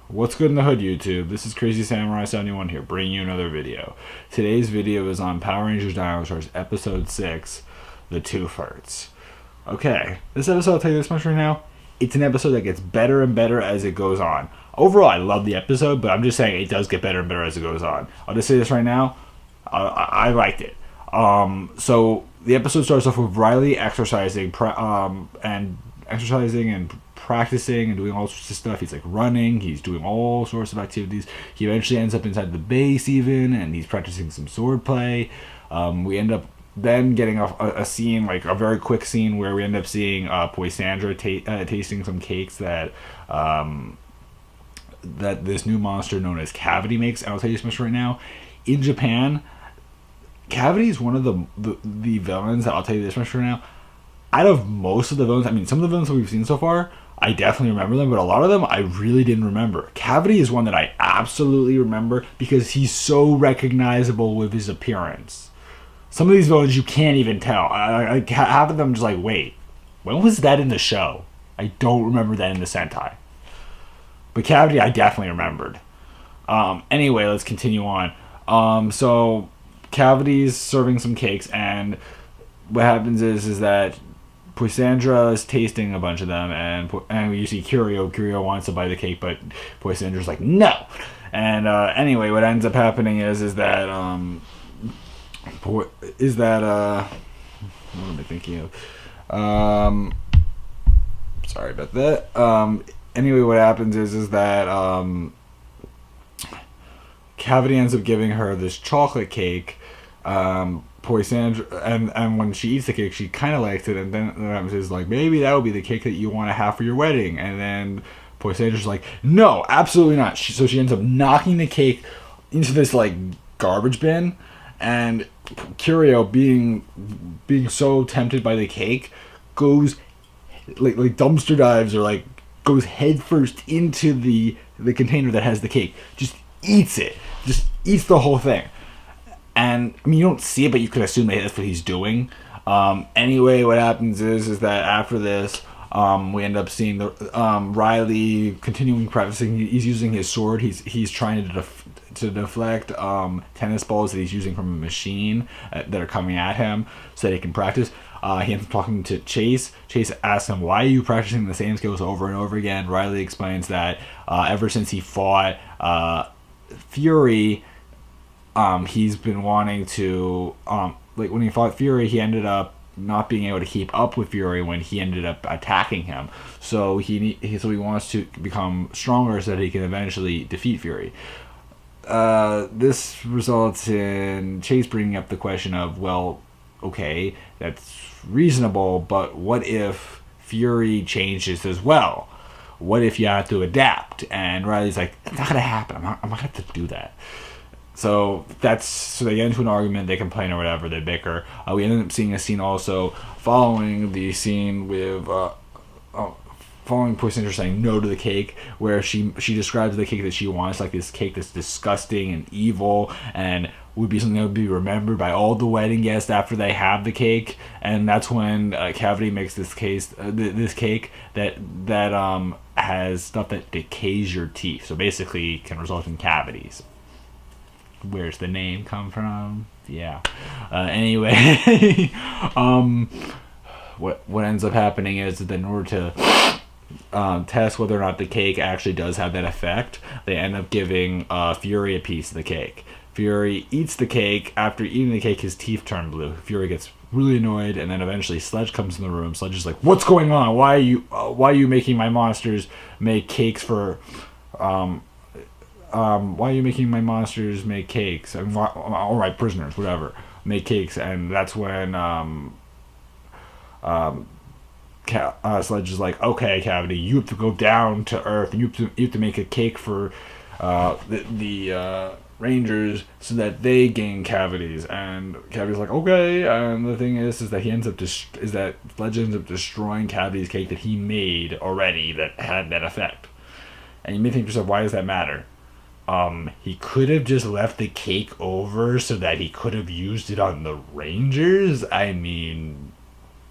What's good in the hood, YouTube? This is Crazy Samurai 71 here, bringing you another video. Today's video is on Power Rangers Dino Charge, Episode 6, The Two Farts. Okay, this episode, I'll tell you this much right now, it's an episode that gets better and better as it goes on. Overall, I love the episode, but I'm just saying it does get better and better as it goes on. I'll just say this right now, I liked it. So, the episode starts off with Riley exercising and practicing and doing all sorts of stuff. He's like running, he's doing all sorts of activities. He eventually ends up inside the base even, and he's practicing some swordplay. We end up then getting a scene, like a very quick scene, where we end up seeing Poisandra tasting some cakes that this new monster known as Cavity makes. And I'll tell you this much right now, in Japan, Cavity is one of the villains that I'll tell you this much right now. Out of most of the villains, I mean, some of the villains that we've seen so far, I definitely remember them, but a lot of them I really didn't remember. Cavity is one that I absolutely remember because he's so recognizable with his appearance. Some of these villains you can't even tell. Half of them just like, wait, when was that in the show? I don't remember that in the Sentai. But Cavity I definitely remembered. Anyway, let's continue on. So Cavity's serving some cakes, and what happens is that Poisandra is tasting a bunch of them, and you see Curio. Curio wants to buy the cake, but Poisandra's like, no. And anyway, what ends up happening is that what am I thinking of? Sorry about that. Anyway, what happens is that Cavity ends up giving her this chocolate cake. Poisandra, and when she eats the cake, she kind of likes it, and then says like, maybe that would be the cake that you want to have for your wedding. And then Poisandra's like, no, absolutely not. So she ends up knocking the cake into this like garbage bin, and Curio, being so tempted by the cake, goes like dumpster dives, or like goes headfirst into the container that has the cake. Just eats it. Just eats the whole thing. And I mean, you don't see it, but you could assume that that's what he's doing. Anyway, what happens is that after this, we end up seeing Riley continuing practicing. He's using his sword. He's trying to deflect tennis balls that he's using from a machine that are coming at him, so that he can practice. He ends up talking to Chase. Chase asks him, why are you practicing the same skills over and over again? Riley explains that ever since he fought Fury, he's been wanting to, like when he fought Fury, he ended up not being able to keep up with Fury when he ended up attacking him. So he wants to become stronger so that he can eventually defeat Fury. This results in Chase bringing up the question of, well, okay, that's reasonable, but what if Fury changes as well? What if you have to adapt? And Riley's like, it's not gonna happen. I'm not gonna have to do that. So they get into an argument, they complain or whatever, they bicker. We ended up seeing a scene also following the scene with following Poisandra saying no to the cake, where she describes the cake that she wants like this cake that's disgusting and evil and would be something that would be remembered by all the wedding guests after they have the cake. And that's when Cavity makes this cake that has stuff that decays your teeth, so basically can result in cavities. Where's the name come from? Yeah. Anyway, what ends up happening is that in order to test whether or not the cake actually does have that effect, they end up giving Fury a piece of the cake. Fury eats the cake. After eating the cake, his teeth turn blue. Fury gets really annoyed, and then eventually Sledge comes in the room. Sledge is like, "What's going on? Why are you making my monsters make cakes for why are you making my monsters make cakes? And all right, prisoners, whatever, make cakes." And that's when Sledge is like, "Okay, Cavity, you have to go down to Earth, and you have to make a cake for the Rangers so that they gain cavities." And Cavity's like, "Okay." And the thing is that Sledge ends up destroying Cavity's cake that he made already that had that effect. And you may think to yourself, why does that matter? He could have just left the cake over so that he could have used it on the Rangers. I mean,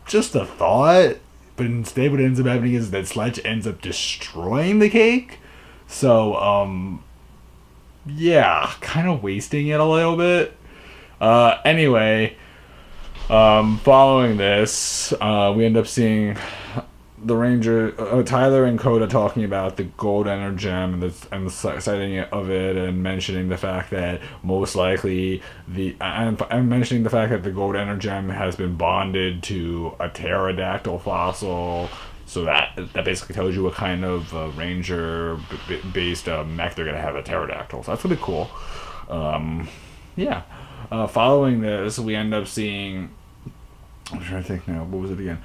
just a thought. But instead what ends up happening is that Sledge ends up destroying the cake. So, yeah, kind of wasting it a little bit. Anyway, following this, we end up seeing the Ranger, Tyler and Coda talking about the gold energem and the sighting of it, and mentioning the fact that most likely I'm mentioning the fact that the gold energem has been bonded to a pterodactyl fossil. So that basically tells you what kind of Ranger based mech they're gonna have, a pterodactyl. So that's gonna be cool. Yeah. Following this, we end up seeing. I'm trying to think now. What was it again?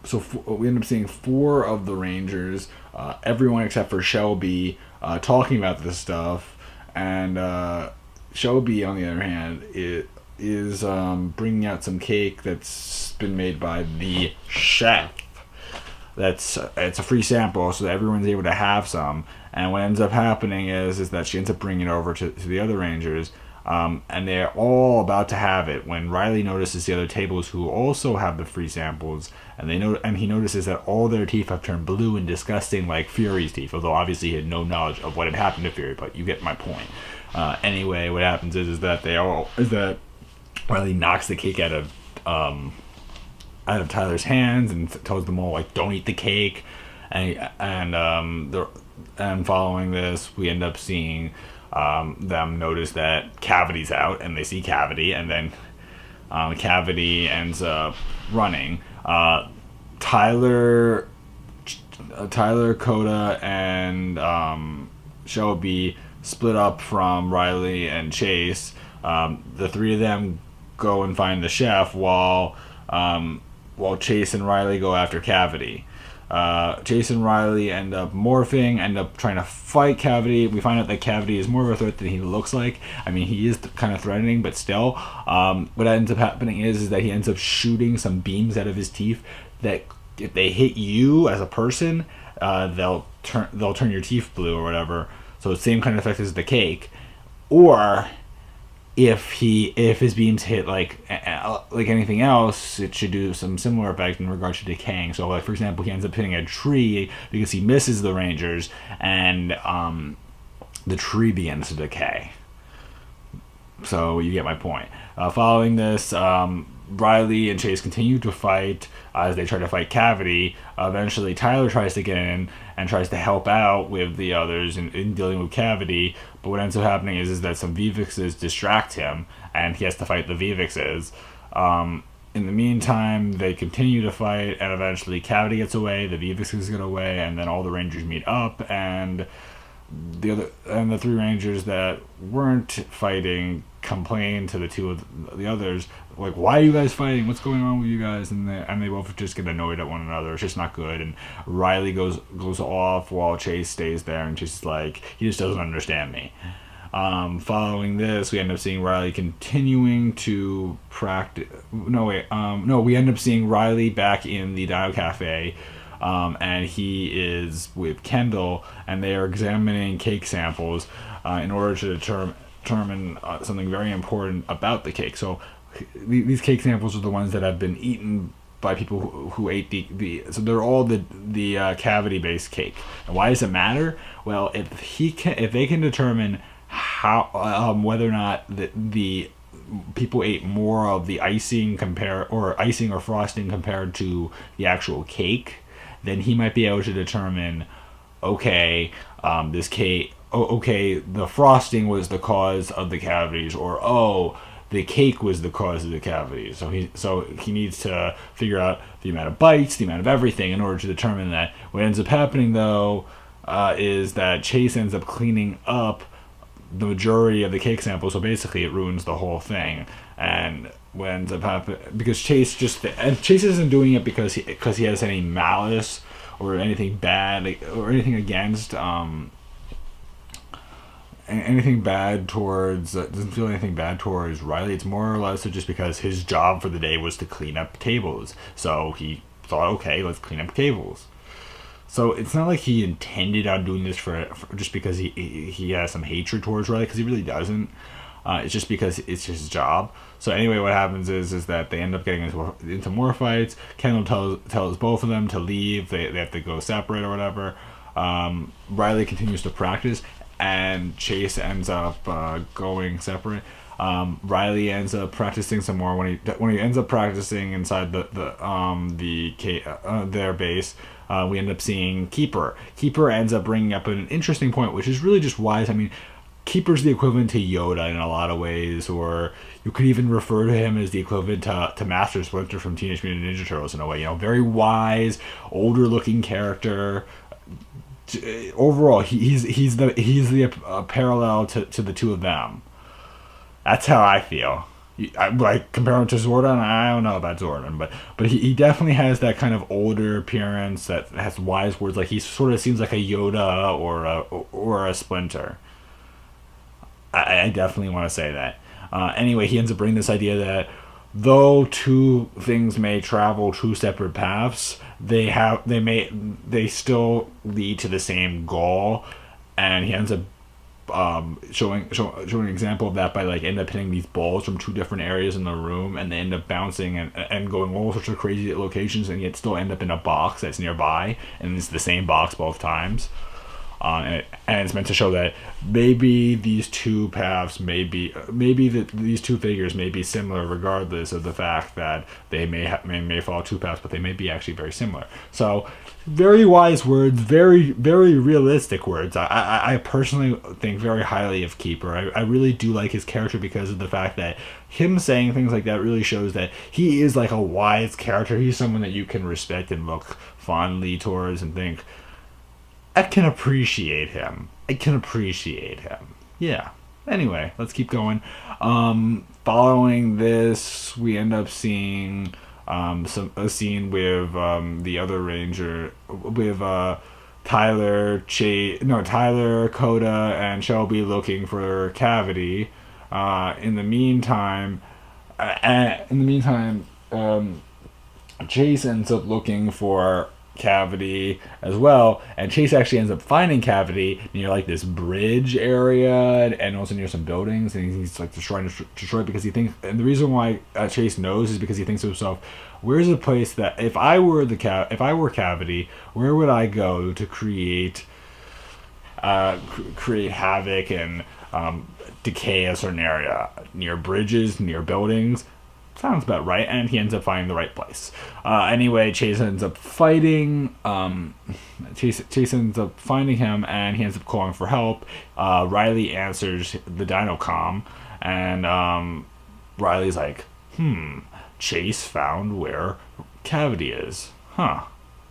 So we end up seeing 4 of the Rangers, everyone except for Shelby, talking about this stuff, and Shelby, on the other hand, is bringing out some cake that's been made by the chef. It's a free sample, so that everyone's able to have some. And what ends up happening is that she ends up bringing it over to the other Rangers. And they're all about to have it when Riley notices the other tables who also have the free samples, and he notices that all their teeth have turned blue and disgusting like Fury's teeth, although obviously he had no knowledge of what had happened to Fury, but you get my point. Anyway, what happens is that Riley knocks the cake out of Tyler's hands and tells them all, like, don't eat the cake, and following this, we end up seeing them notice that Cavity's out, and they see Cavity, and then Cavity ends up running. Tyler, Coda, and Shelby split up from Riley and Chase. The 3 of them go and find the chef, while Chase and Riley go after Cavity. Chase and Riley end up morphing, end up trying to fight Cavity. We find out that Cavity is more of a threat than he looks like. I mean, he is kind of threatening, but still. What ends up happening is that he ends up shooting some beams out of his teeth that, if they hit you as a person, they'll turn your teeth blue or whatever. So the same kind of effect as the cake. Or if his beams hit like anything else, it should do some similar effect in regards to decaying. So, like, for example, he ends up hitting a tree because he misses the Rangers, and the tree begins to decay. So you get my point. Following this, Riley and Chase continue to fight as they try to fight Cavity. Eventually, Tyler tries to get in and tries to help out with the others in dealing with Cavity. But what ends up happening is that some Vivixes distract him, and he has to fight the Vivixes. In the meantime, they continue to fight, and eventually Cavity gets away, the Vivixes get away, and then all the Rangers meet up, and the 3 Rangers that weren't fighting complain to the 2 of the others, like, why are you guys fighting? What's going on with you guys? And they both just get annoyed at one another. It's just not good. And Riley goes off while Chase stays there, and Chase is like, he just doesn't understand me. Following this, we end up seeing Riley continuing to practice. We end up seeing Riley back in the Dino Cafe. And he is with Kendall, and they are examining cake samples in order to determine something very important about the cake. So these cake samples are the ones that have been eaten by people who ate so they're all the cavity based cake. And why does it matter? Well, if they can determine how whether or not the people ate more of the icing or frosting compared to the actual cake, then he might be able to determine, okay, this cake, the frosting was the cause of the cavities, or the cake was the cause of the cavities. So he needs to figure out the amount of bites, the amount of everything, in order to determine that. What ends up happening, though, is that Chase ends up cleaning up the majority of the cake sample, so basically it ruins the whole thing. And what ends up happening, because Chase isn't doing it because he has any malice or anything bad, or anything against anything bad towards doesn't feel anything bad towards Riley. It's more or less just because his job for the day was to clean up tables, so he thought, okay, let's clean up tables. So it's not like he intended on doing this for just because he has some hatred towards Riley, because he really doesn't. It's just because it's his job. So anyway, what happens is that they end up getting into more fights. Kendall tells both of them to leave. They have to go separate or whatever. Riley continues to practice, and Chase ends up going separate. Riley ends up practicing some more when he ends up practicing inside their base. We end up seeing Keeper. Keeper ends up bringing up an interesting point, which is really just wise. I mean, Keeper's the equivalent to Yoda in a lot of ways, or you could even refer to him as the equivalent to Master Splinter from Teenage Mutant Ninja Turtles in a way. You know, very wise, older-looking character. Overall, he's the parallel to the two of them. That's how I feel. Like, compare him to Zordon, I don't know about Zordon, but he definitely has that kind of older appearance that has wise words. Like, he sort of seems like a Yoda or a Splinter. I definitely want to say that. Anyway, he ends up bringing this idea that though two things may travel two separate paths, they still lead to the same goal, and he ends up showing an example of that by like end up hitting these balls from two different areas in the room, and they end up bouncing and going all sorts of crazy locations, and yet still end up in a box that's nearby, and it's the same box both times. And it's meant to show that maybe these two paths these two figures may be similar, regardless of the fact that they may follow two paths, but they may be actually very similar. So, very wise words, very, very realistic words. I personally think very highly of Keeper. I really do like his character because of the fact that him saying things like that really shows that he is like a wise character. He's someone that you can respect and look fondly towards and think, I can appreciate him. Yeah. Anyway, let's keep going. Following this, we end up seeing a scene with the other Ranger, with Tyler, Coda, and Shelby looking for Cavity. In the meantime, Chase ends up looking for Cavity as well, and Chase actually ends up finding Cavity near like this bridge area and also near some buildings, and he's like trying to destroy it because he thinks, and the reason why Chase knows is because he thinks to himself, where's a place that if I were Cavity, where would I go to create havoc and decay a certain area? Near bridges, near buildings. Sounds about right, and he ends up finding the right place. Anyway, Chase ends up fighting. Chase ends up finding him, and he ends up calling for help. Riley answers the Dino Comm, and Riley's like, Chase found where Cavity is. Huh.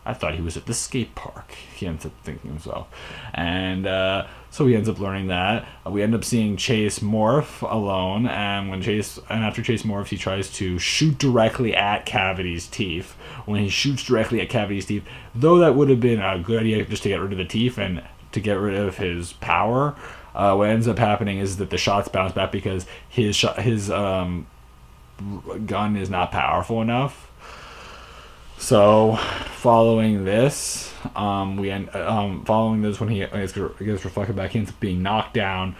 I thought he was at the skate park. He ends up thinking himself. And so he ends up learning that. We end up seeing Chase morph alone, and after Chase morphs, he tries to shoot directly at Cavity's teeth. When he shoots directly at Cavity's teeth, though that would have been a good idea just to get rid of the teeth and to get rid of his power, what ends up happening is that the shots bounce back because his gun is not powerful enough. So, following this, when he gets reflected back, he ends up being knocked down.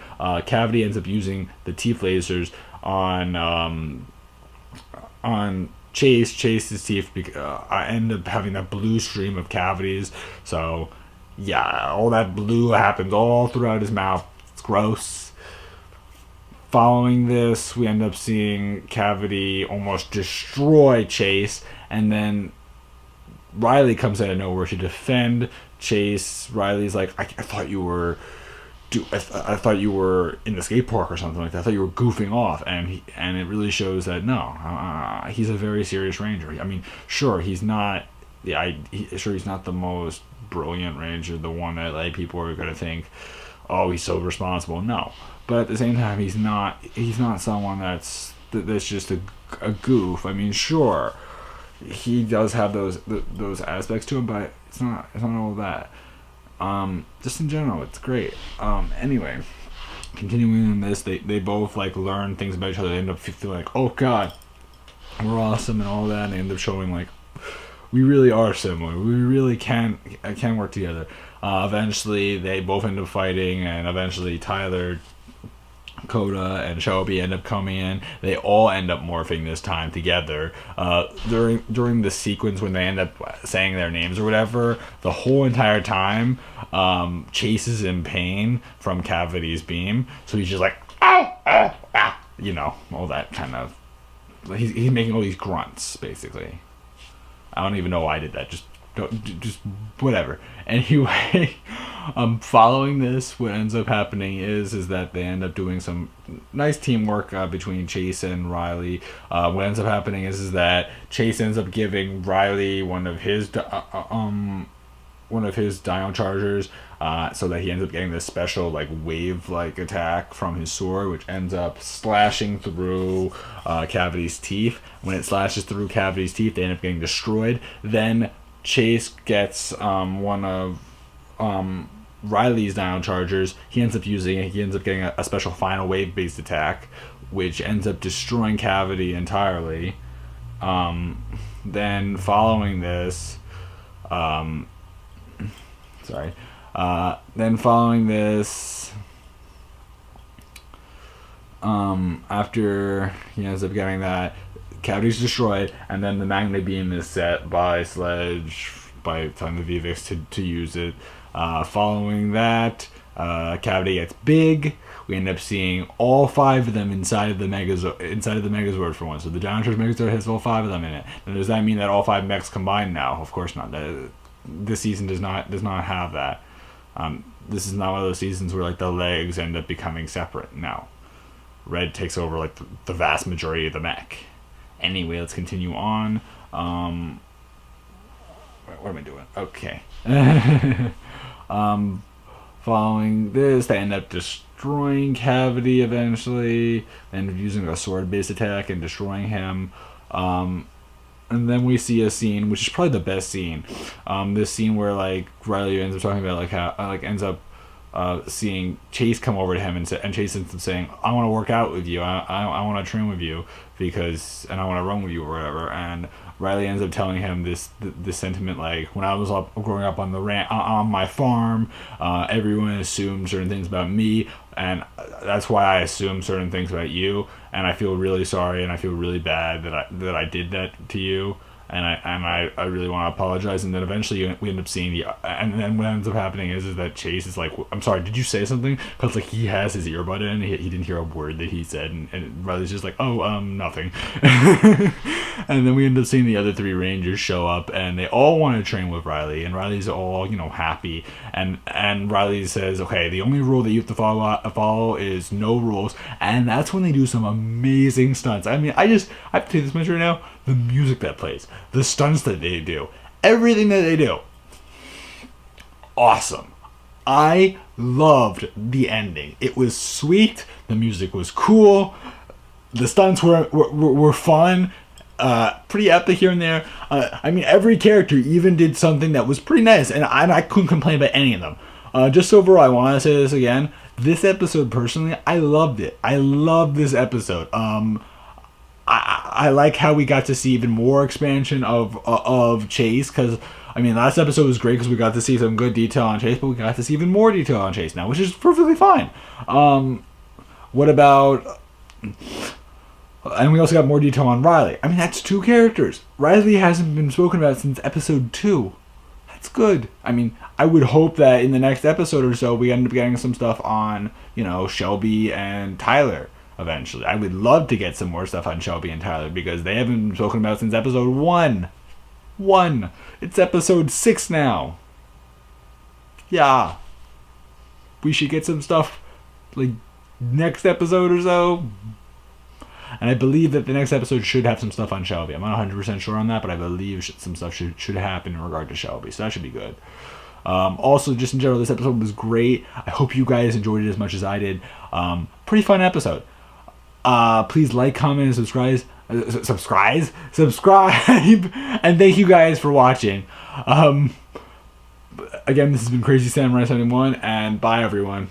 Cavity ends up using the teeth lasers on Chase. Chase's teeth end up having that blue stream of cavities. So, yeah, all that blue happens all throughout his mouth. It's gross. Following this, we end up seeing Cavity almost destroy Chase, and then Riley comes out of nowhere to defend Chase. Riley's like, I thought you were in the skate park or something like that. I thought you were goofing off, and it really shows that no, he's a very serious Ranger. I mean, sure, he's not he's not the most brilliant Ranger, the one that like people are gonna think, oh, he's so responsible. No, but at the same time, he's not someone that's just a goof. I mean, sure, he does have those aspects to him, but it's not all that. Just in general, it's great. Anyway, continuing in this, they both like learn things about each other. They end up feeling like, oh god, we're awesome and all that, and they end up showing like we really are similar. We really can work together. Eventually, they both end up fighting, and eventually Tyler Coda and Shelby end up coming in. They all end up morphing this time together. During the sequence when they end up saying their names or whatever, the whole entire time, Chase is in pain from Cavity's beam, so he's just like, ow, ow, ow, you know, all that kind of. He's making all these grunts basically. I don't even know why I did that. Just whatever. Anyway, following this, what ends up happening is that they end up doing some nice teamwork between Chase and Riley. What ends up happening is that Chase ends up giving Riley one of his Dino Chargers, so that he ends up getting this special like wave-like attack from his sword, which ends up slashing through Cavity's teeth. When it slashes through Cavity's teeth, they end up getting destroyed. Then Chase gets one of Riley's Dino Chargers. He ends up getting a special final wave-based attack, which ends up destroying Cavity entirely. Then following this, after he ends up getting that, Cavity's destroyed, and then the magnet beam is set by Sledge by telling the Vivix to use it. Following that, Cavity gets big. We end up seeing all 5 of them inside of the Megazord for once. So the Dino Charge Megazord has all 5 of them in it. And does that mean that all 5 mechs combined now? Of course not. This season does not have that. This is not one of those seasons where like the legs end up becoming separate. No, Red takes over like the vast majority of the mech. Anyway, let's continue on. What am I doing? Okay. Following this, they end up destroying Cavity eventually, and using a sword-based attack and destroying him. And then we see a scene, which is probably the best scene. This scene where like Riley ends up talking about like how ends up seeing Chase come over to him and Chase ends up saying, "I want to work out with you. I want to train with you and I want to run with you or whatever." And Riley ends up telling him this sentiment like, when I was growing up on on my farm, everyone assumed certain things about me, and that's why I assume certain things about you, and I feel really sorry and I feel really bad that I did that to you. And I really want to apologize. And then eventually we end up seeing and then what ends up happening is that Chase is like, "I'm sorry, did you say something?" Because like he has his earbud in, he didn't hear a word that he said, and Riley's just like, "Oh, nothing." And then we end up seeing the other 3 Rangers show up, and they all want to train with Riley, and Riley's all happy, and Riley says, "Okay, the only rule that you have to follow is no rules," and that's when they do some amazing stunts. I mean, I have to say this much right now. The music that plays, the stunts that they do, everything that they do, awesome. I loved the ending. It was sweet. The music was cool. The stunts were fun. Pretty epic here and there. I mean, every character even did something that was pretty nice, and I couldn't complain about any of them. Just overall, I want to say this again. This episode, personally, I loved it. I loved this episode. I like how we got to see even more expansion of Chase, because I mean, last episode was great because we got to see some good detail on Chase, but we got to see even more detail on Chase now, which is perfectly fine. What about... And we also got more detail on Riley. I mean, that's 2 characters. Riley hasn't been spoken about since episode 2. That's good. I mean, I would hope that in the next episode or so, we end up getting some stuff on, Shelby and Tyler eventually. I would love to get some more stuff on Shelby and Tyler, because they haven't been spoken about since episode 1. It's episode 6 now. Yeah. We should get some stuff, like, next episode or so. And I believe that the next episode should have some stuff on Shelby. I'm not 100% sure on that, but I believe some stuff should happen in regard to Shelby. So that should be good. Also, just in general, this episode was great. I hope you guys enjoyed it as much as I did. Pretty fun episode. Please like, comment, and subscribe. And thank you guys for watching. Again, this has been Crazy Samurai 71, and bye everyone.